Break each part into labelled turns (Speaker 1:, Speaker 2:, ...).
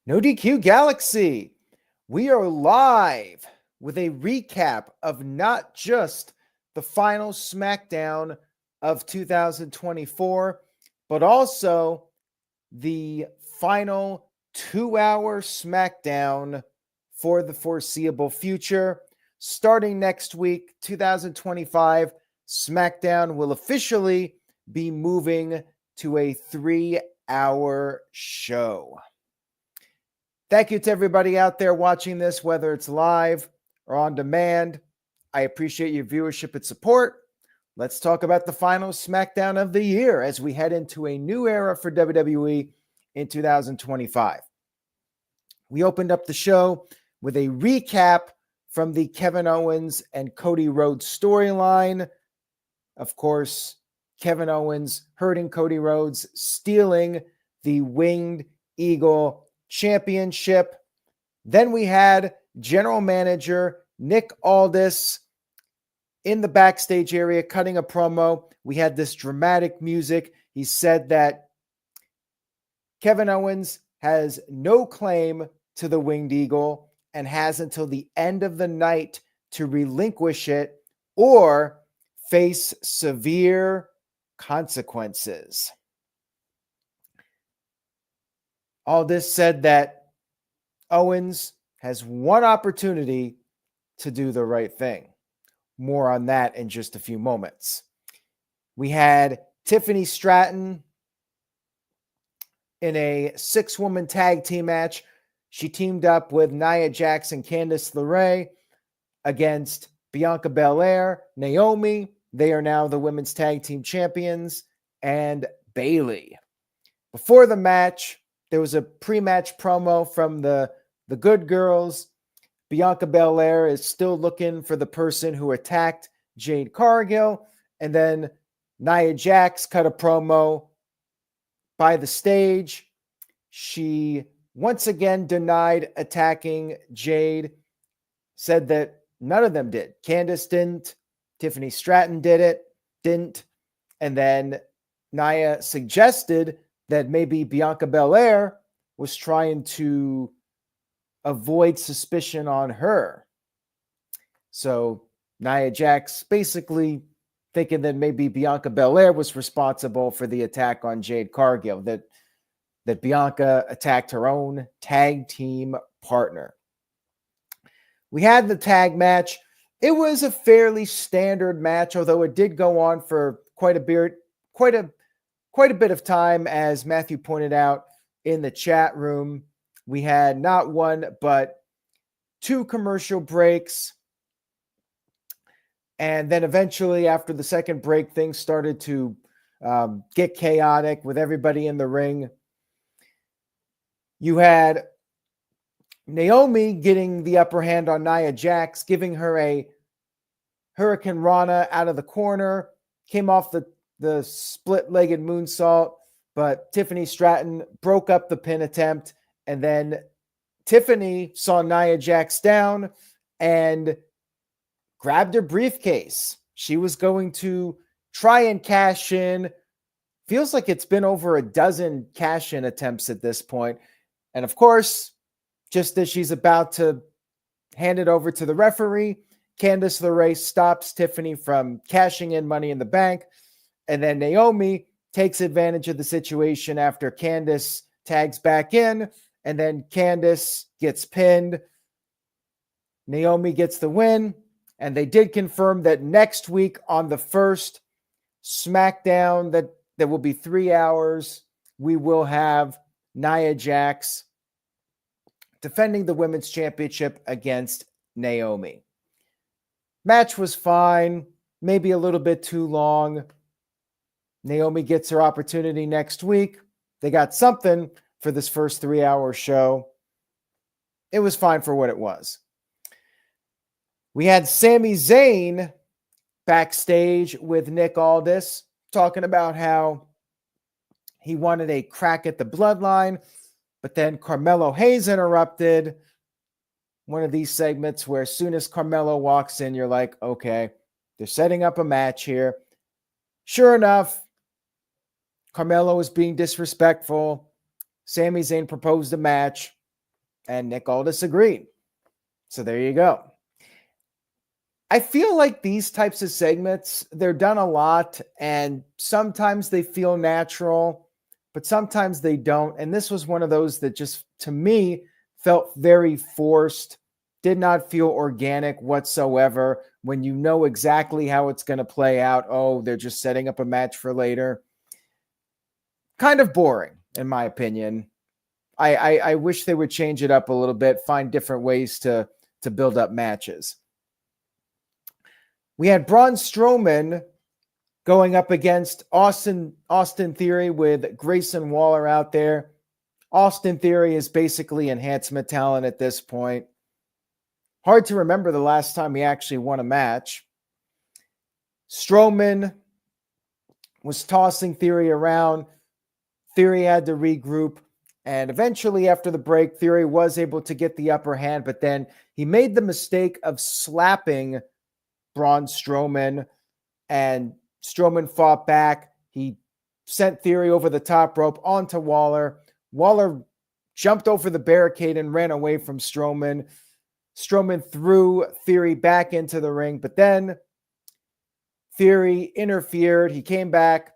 Speaker 1: No DQ Galaxy. We are live with a recap of not just the final SmackDown of 2024, but also the final 2-hour SmackDown for the foreseeable future. Starting next week, 2025, SmackDown will officially be moving to a 3-hour show. Thank you to everybody out there watching this, whether it's live or on demand. I appreciate your viewership and support. Let's talk about the final SmackDown of the year as we head into a new era for WWE in 2025. We opened up the show with a recap from the Kevin Owens and Cody Rhodes storyline. Of course, Kevin Owens hurting Cody Rhodes, stealing the Winged Eagle Championship. Then we had General Manager Nick Aldis in the backstage area cutting a promo. We had this dramatic music. He said that Kevin Owens has no claim to the Winged Eagle and has until the end of the night to relinquish it or face severe consequences. Aldis said that Owens has one opportunity to do the right thing. More on that in just a few moments. We had Tiffany Stratton in a 6-woman tag team match. She teamed up with Nia Jax and Candice LeRae against Bianca Belair, Naomi. They are now the women's tag team champions, and Bayley. Before the match, there was a pre-match promo from the Good Girls. Bianca Belair is still looking for the person who attacked Jade Cargill. And then Nia Jax cut a promo by the stage. She once again denied attacking Jade, said that none of them did. Candice didn't. Tiffany Stratton didn't. And then Nia suggested that maybe Bianca Belair was trying to avoid suspicion on her. So Nia Jax basically thinking that maybe Bianca Belair was responsible for the attack on Jade Cargill, that Bianca attacked her own tag team partner. We had the tag match. It was a fairly standard match, although it did go on for quite a bit of time, as Matthew pointed out in the chat room. We had not one, but 2 commercial breaks. And then eventually, after the second break, things started to get chaotic with everybody in the ring. You had Naomi getting the upper hand on Nia Jax, giving her a Hurricane Rana out of the corner. Came off the split-legged moonsault, but Tiffany Stratton broke up the pin attempt, and then Tiffany saw Nia Jax down and grabbed her briefcase. She was going to try and cash in. Feels like it's been over a dozen cash-in attempts at this point. And of course, just as she's about to hand it over to the referee, Candice LeRae stops Tiffany from cashing in Money in the Bank. And then Naomi takes advantage of the situation after Candice tags back in. And then Candice gets pinned. Naomi gets the win. And they did confirm that next week on the first SmackDown that will be 3 hours, we will have Nia Jax defending the Women's Championship against Naomi. Match was fine, maybe a little bit too long. Naomi gets her opportunity next week. They got something for this first 3-hour show. It was fine for what it was. We had Sami Zayn backstage with Nick Aldis talking about how he wanted a crack at the Bloodline, but then Carmelo Hayes interrupted. One of these segments where as soon as Carmelo walks in, you're like, okay, they're setting up a match here. Sure enough, Carmelo was being disrespectful. Sami Zayn proposed a match. And Nick Aldis agreed. So there you go. I feel like these types of segments, they're done a lot, and sometimes they feel natural, but sometimes they don't. And this was one of those that just, to me, felt very forced, did not feel organic whatsoever. When you know exactly how it's going to play out, oh, they're just setting up a match for later. Kind of boring, in my opinion. I wish they would change it up a little bit, find different ways to build up matches. We had Braun Strowman going up against Austin Theory with Grayson Waller out there. Austin Theory is basically enhancement talent at this point. Hard to remember the last time he actually won a match. Strowman was tossing Theory around. Theory had to regroup. And eventually, after the break, Theory was able to get the upper hand, but then he made the mistake of slapping Braun Strowman, and Strowman fought back. He sent Theory over the top rope onto Waller. Waller jumped over the barricade and ran away from Strowman. Strowman threw Theory back into the ring, but then Theory interfered. He came back,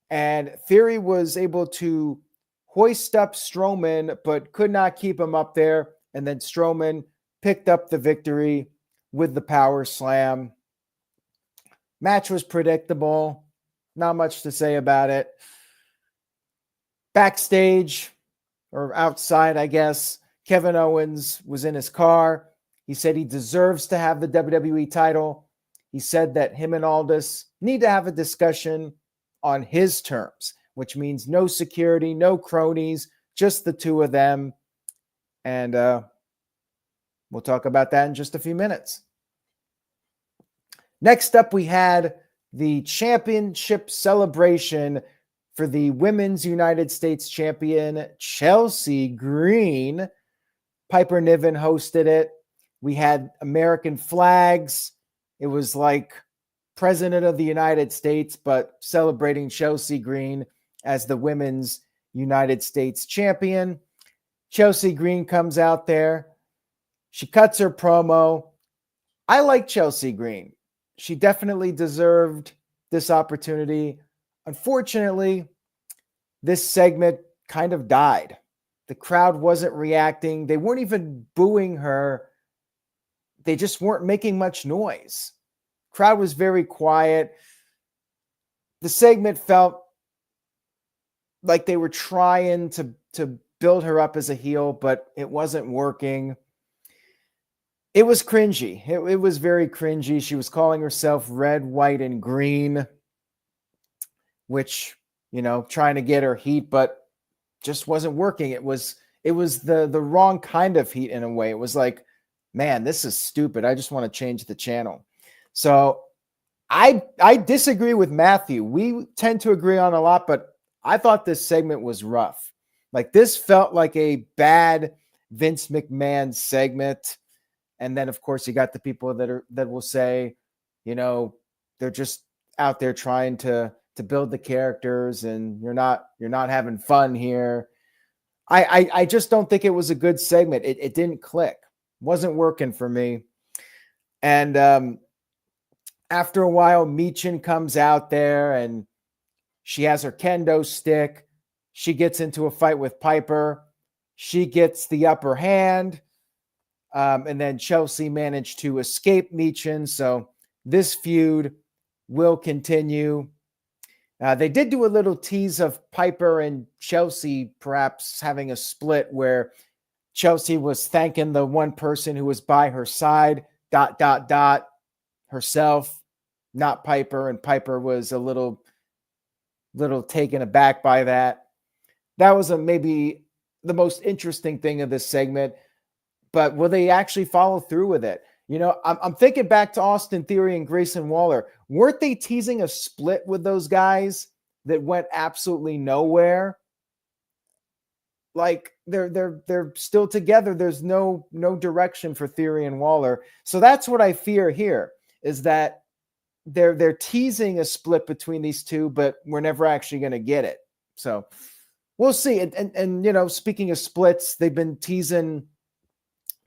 Speaker 1: and Theory was able to hoist up Strowman, but could not keep him up there. And then Strowman picked up the victory with the power slam. Match was predictable. Not much to say about it. Backstage, or outside, I guess, Kevin Owens was in his car. He said he deserves to have the WWE title. He said that him and Aldis need to have a discussion on his terms, which means no security, no cronies, just the two of them. And we'll talk about that in just a few minutes. Next up, we had the championship celebration for the Women's United States Champion, Chelsea Green. Piper Niven hosted it. We had American flags. It was like President of the United States, but celebrating Chelsea Green as the Women's United States Champion. Chelsea Green comes out there. She cuts her promo. I like Chelsea Green. She definitely deserved this opportunity. Unfortunately, this segment kind of died. The crowd wasn't reacting. They weren't even booing her. They just weren't making much noise. Crowd was very quiet. The segment felt like they were trying to build her up as a heel, but it wasn't working. It was cringy. It was very cringy. She was calling herself red, white, and green, which, trying to get her heat, but just wasn't working. It was the wrong kind of heat in a way. It was like, man, this is stupid. I just want to change the channel. So I disagree with Matthew. We tend to agree on a lot, but I thought this segment was rough. Like, this felt like a bad Vince McMahon segment. And then, of course, you got the people that will say, they're just out there trying to build the characters, and you're not having fun here. I just don't think it was a good segment. It didn't click. Wasn't working for me. And after a while, Michin comes out there, and she has her kendo stick. She gets into a fight with Piper. She gets the upper hand. And then Chelsea managed to escape Michin. So this feud will continue. They did do a little tease of Piper and Chelsea perhaps having a split where Chelsea was thanking the one person who was by her side, ... herself, not Piper. And Piper was a little taken aback by that. That was maybe the most interesting thing of this segment. But will they actually follow through with it? I'm thinking back to Austin Theory and Grayson Waller. Weren't they teasing a split with those guys that went absolutely nowhere? Like, they're still together. There's no direction for Theory and Waller. So that's what I fear here, is that they're teasing a split between these two, but we're never actually going to get it. So we'll see. And speaking of splits, they've been teasing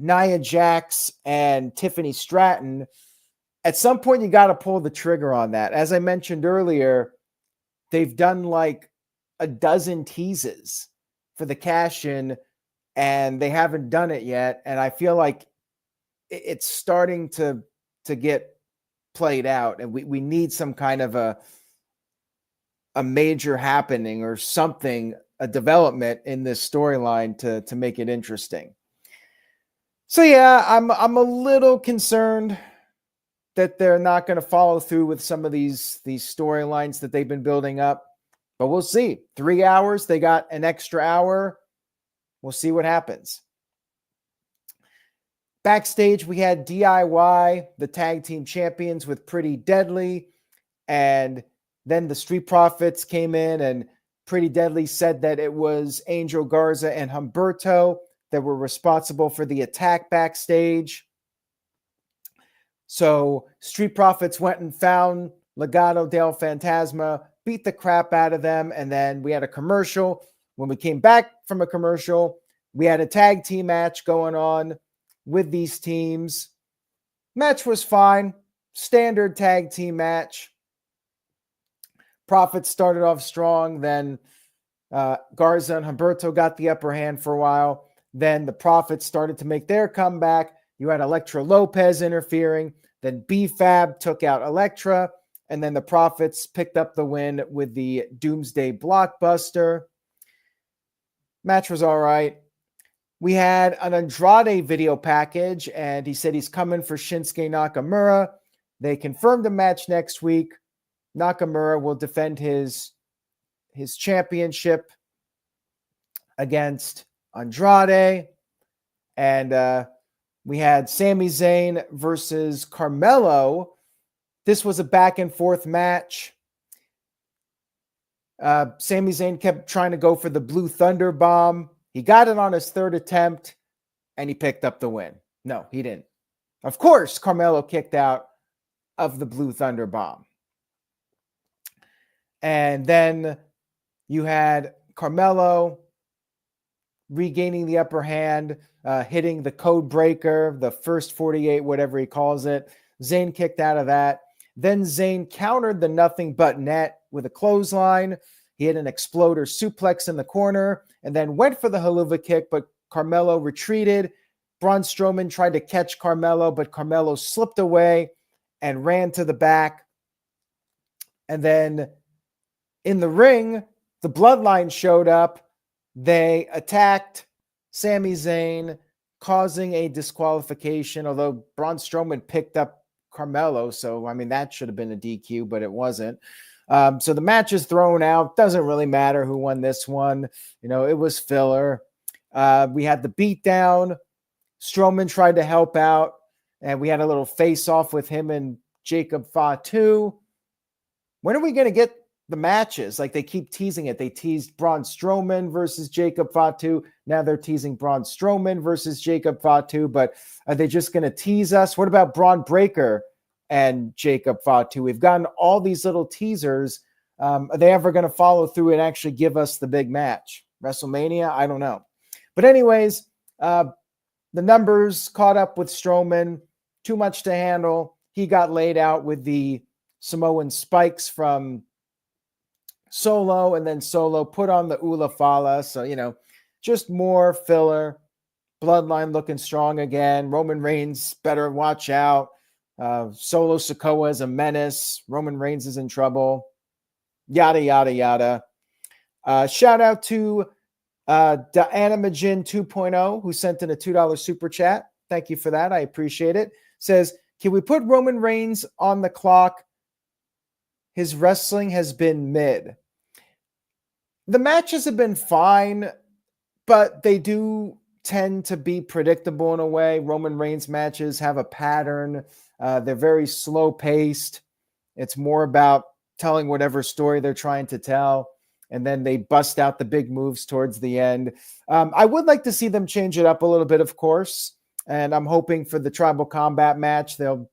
Speaker 1: Nia Jax and Tiffany Stratton, at some point you got to pull the trigger on that. As I mentioned earlier, they've done like a dozen teases for the cash-in, and they haven't done it yet. And I feel like it's starting to get played out, and we need some kind of a major happening or something, a development in this storyline to make it interesting. So yeah, I'm a little concerned that they're not going to follow through with some of these storylines that they've been building up, but we'll see. 3 hours, they got an extra hour. We'll see what happens. Backstage, we had DIY, the tag team champions, with Pretty Deadly, and then the Street Profits came in, and Pretty Deadly said that it was Angel Garza and Humberto that were responsible for the attack backstage. So Street Profits went and found Legado del Fantasma, beat the crap out of them, and then we had a commercial. When we came back from a commercial, we had a tag team match going on with these teams. Match was fine. Standard tag team match. Profits started off strong. Then Garza and Humberto got the upper hand for a while. Then the Profits started to make their comeback. You had Elektra Lopez interfering. Then B-Fab took out Elektra. And then the Profits picked up the win with the Doomsday Blockbuster. Match was all right. We had an Andrade video package, and he said he's coming for Shinsuke Nakamura. They confirmed a match next week. Nakamura will defend his championship against Andrade. And we had Sami Zayn versus Carmelo. This was a back and forth match. Sami Zayn kept trying to go for the Blue Thunder Bomb. He got it on his third attempt, and he picked up the win. No, he didn't. Of course, Carmelo kicked out of the Blue Thunder Bomb. And then you had Carmelo regaining the upper hand, hitting the code breaker, the first 48, whatever he calls it. Zayn kicked out of that. Then Zayn countered the nothing but net with a clothesline. He hit an exploder suplex in the corner and then went for the haluva kick, but Carmelo retreated. Braun Strowman tried to catch Carmelo, but Carmelo slipped away and ran to the back. And then in the ring, the Bloodline showed up. They attacked Sami Zayn, causing a disqualification, although Braun Strowman picked up Carmelo. So, I mean, that should have been a DQ, but it wasn't. So the match is thrown out. Doesn't really matter who won this one. You know, it was filler. We had the beatdown. Strowman tried to help out, and we had a little face-off with him and Jacob Fatu. When are we going to get the matches? Like, they keep teasing it. They teased Braun Strowman versus Jacob Fatu. Now they're teasing Braun Strowman versus Jacob Fatu, but are they just going to tease us? What about Braun Breaker and Jacob Fatu? We've gotten all these little teasers. Are they ever going to follow through and actually give us the big match? WrestleMania? I don't know. But anyways, the numbers caught up with Strowman. Too much to handle. He got laid out with the Samoan spikes from Solo, and then Solo put on the Ula Fala. So, you know, just more filler. Bloodline looking strong again. Roman Reigns better watch out. Solo Sikoa is a menace. Roman Reigns is in trouble. Yada, yada, yada. Shout out to Diana Majin 2.0, who sent in a $2 super chat. Thank you for that. I appreciate it. Says, can we put Roman Reigns on the clock? His wrestling has been mid. The matches have been fine, but they do tend to be predictable in a way. Roman Reigns matches have a pattern. They're very slow paced. It's more about telling whatever story they're trying to tell, and then they bust out the big moves towards the end. I would like to see them change it up a little bit, of course, and I'm hoping for the Tribal Combat match they'll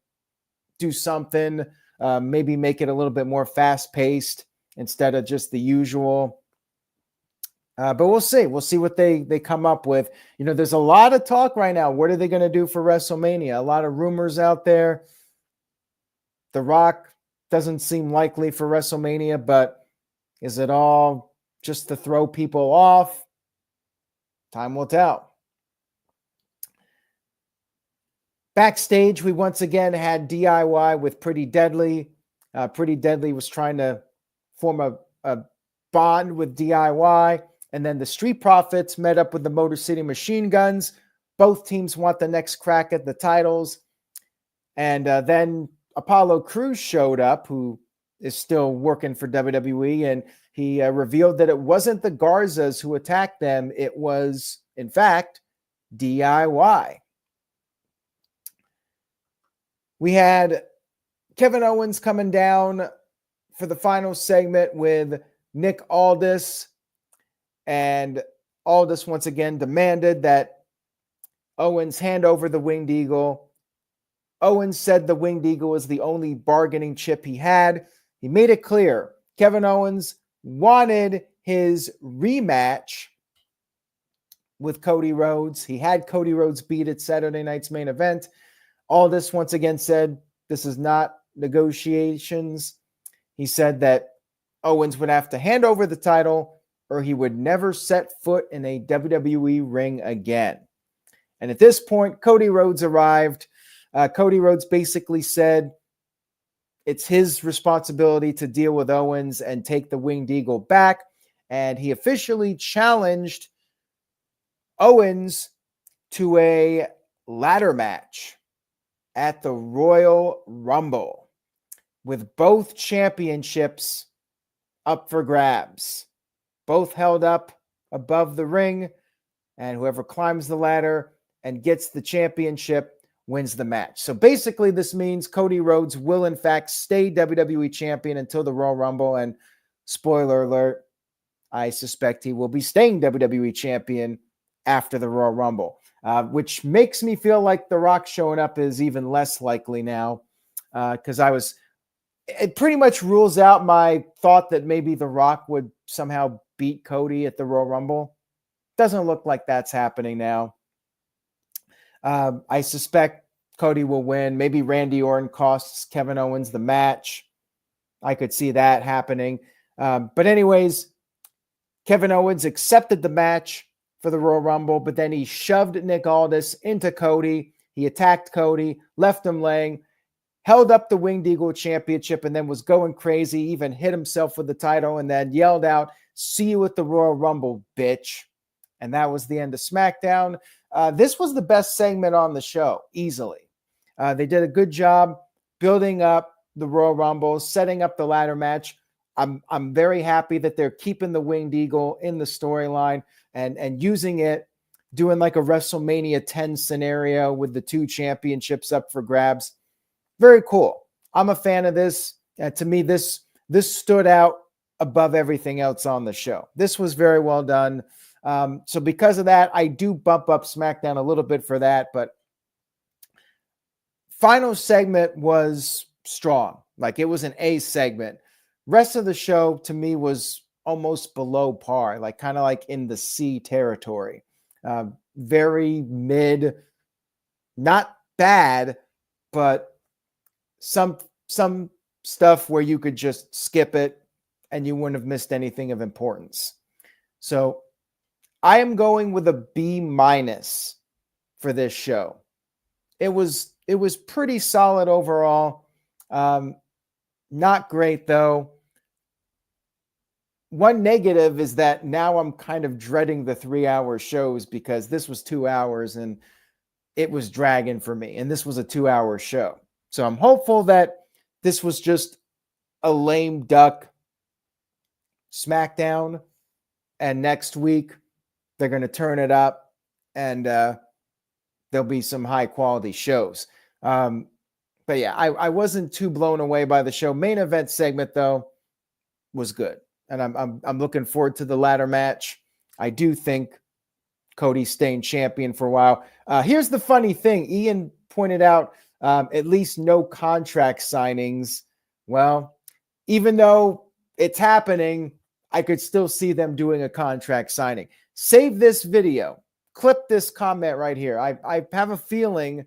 Speaker 1: do something, maybe make it a little bit more fast paced instead of just the usual But we'll see. We'll see what they come up with. There's a lot of talk right now. What are they going to do for WrestleMania? A lot of rumors out there. The Rock doesn't seem likely for WrestleMania, but is it all just to throw people off? Time will tell. Backstage, we once again had DIY with Pretty Deadly. Pretty Deadly was trying to form a bond with DIY. And then the Street Profits met up with the Motor City Machine Guns. Both teams want the next crack at the titles. And then Apollo Crews showed up, who is still working for WWE. And he revealed that it wasn't the Garzas who attacked them. It was, in fact, DIY. We had Kevin Owens coming down for the final segment with Nick Aldis. And Aldis once again demanded that Owens hand over the Winged Eagle. Owens said the Winged Eagle was the only bargaining chip he had. He made it clear Kevin Owens wanted his rematch with Cody Rhodes. He had Cody Rhodes beat at Saturday night's main event. Aldis once again said this is not negotiations. He said that Owens would have to hand over the title or he would never set foot in a WWE ring again. And at this point, Cody Rhodes arrived. Cody Rhodes basically said it's his responsibility to deal with Owens and take the Winged Eagle back. And he officially challenged Owens to a ladder match at the Royal Rumble with both championships up for grabs. Both held up above the ring, and whoever climbs the ladder and gets the championship wins the match. So basically this means Cody Rhodes will in fact stay WWE champion until the Royal Rumble, and spoiler alert, I suspect he will be staying WWE champion after the Royal Rumble. Which makes me feel like The Rock showing up is even less likely now, because it pretty much rules out my thought that maybe The Rock would somehow beat Cody at the Royal Rumble. Doesn't look like that's happening now. I suspect Cody will win. Maybe Randy Orton costs Kevin Owens the match. I could see that happening. But anyways, Kevin Owens accepted the match for the Royal Rumble, but then he shoved Nick Aldis into Cody. He attacked Cody, left him laying, held up the Winged Eagle Championship, and then was going crazy, even hit himself with the title, and then yelled out, "See you at the Royal Rumble, bitch." And that was the end of SmackDown. This was the best segment on the show, easily. They did a good job building up the Royal Rumble, setting up the ladder match. I'm very happy that they're keeping the Winged Eagle in the storyline and using it, doing like a WrestleMania 10 scenario with the two championships up for grabs. Very cool. I'm a fan of this. To me, this stood out above everything else on the show. This was very well done. So because of that, I do bump up SmackDown a little bit for that. But final segment was strong. Like, it was an A segment. Rest of the show to me was almost below par, like kind of like in the C territory. Very mid, not bad, but some stuff where you could just skip it and you wouldn't have missed anything of importance. So I am going with a B- for this show. It was pretty solid overall. Not great though. One negative is that now I'm kind of dreading the 3-hour shows, because this was 2 hours and it was dragging for me. And this was a 2-hour show. So I'm hopeful that this was just a lame duck SmackDown. And next week they're going to turn it up and there'll be some high quality shows. But yeah, I wasn't too blown away by the show. Main event segment though was good. And I'm looking forward to the ladder match. I do think Cody's staying champion for a while. Here's the funny thing. Ian pointed out at least no contract signings. Well, even though it's happening, I could still see them doing a contract signing. Save this video. Clip this comment right here. I have a feeling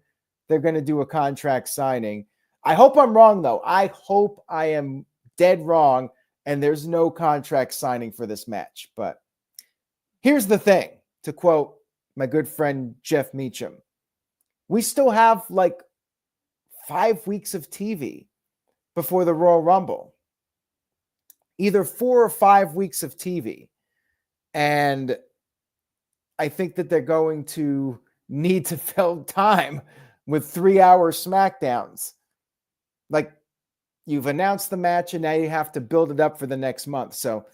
Speaker 1: they're going to do a contract signing. I hope I'm wrong, though. I hope I am dead wrong and there's no contract signing for this match. But here's the thing, to quote my good friend Jeff Meacham. We still have like 5 weeks of TV before the Royal Rumble. Either 4 or 5 weeks of TV. And I think that they're going to need to fill time with 3-hour SmackDowns. Like, you've announced the match and now you have to build it up for the next month. So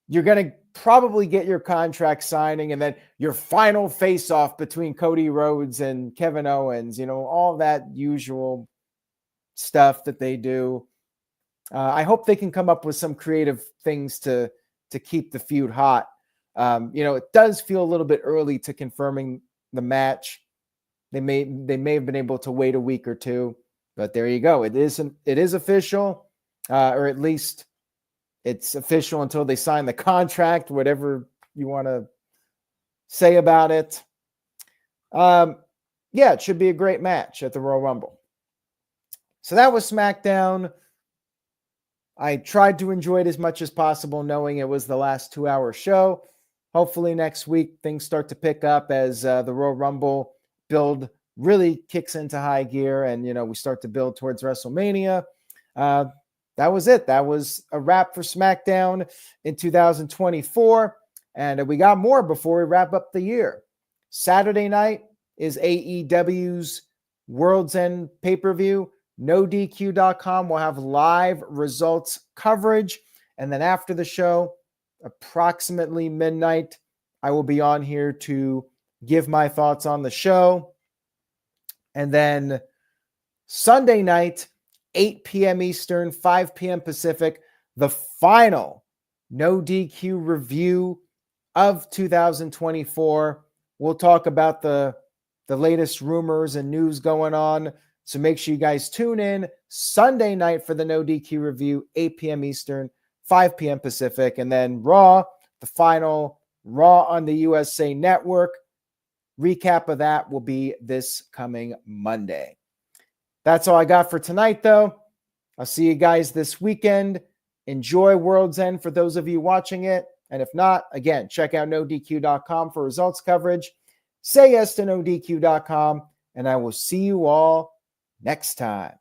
Speaker 1: you're going to probably get your contract signing and then your final face-off between Cody Rhodes and Kevin Owens, all that usual stuff that they do. I hope they can come up with some creative things to keep the feud hot. It does feel a little bit early to confirming the match. They may have been able to wait a week or two, but there you go. It is official, or at least it's official until they sign the contract, whatever you want to say about it. It should be a great match at the Royal Rumble. So that was SmackDown. I tried to enjoy it as much as possible, knowing it was the last 2-hour show. Hopefully next week things start to pick up as the Royal Rumble build really kicks into high gear and, we start to build towards WrestleMania. That was it. That was a wrap for SmackDown in 2024. And we got more before we wrap up the year. Saturday night is AEW's World's End pay-per-view. NoDQ.com will have live results coverage. And then after the show, approximately midnight, I will be on here to give my thoughts on the show. And then Sunday night, 8 p.m. Eastern, 5 p.m. Pacific, the final No DQ review of 2024. We'll talk about the latest rumors and news going on. So make sure you guys tune in Sunday night for the No DQ review, 8 p.m. Eastern, 5 p.m. Pacific. And then Raw, the final Raw on the USA Network. Recap of that will be this coming Monday. That's all I got for tonight, though. I'll see you guys this weekend. Enjoy World's End for those of you watching it. And if not, again, check out NoDQ.com for results coverage. Say yes to NoDQ.com, and I will see you all next time.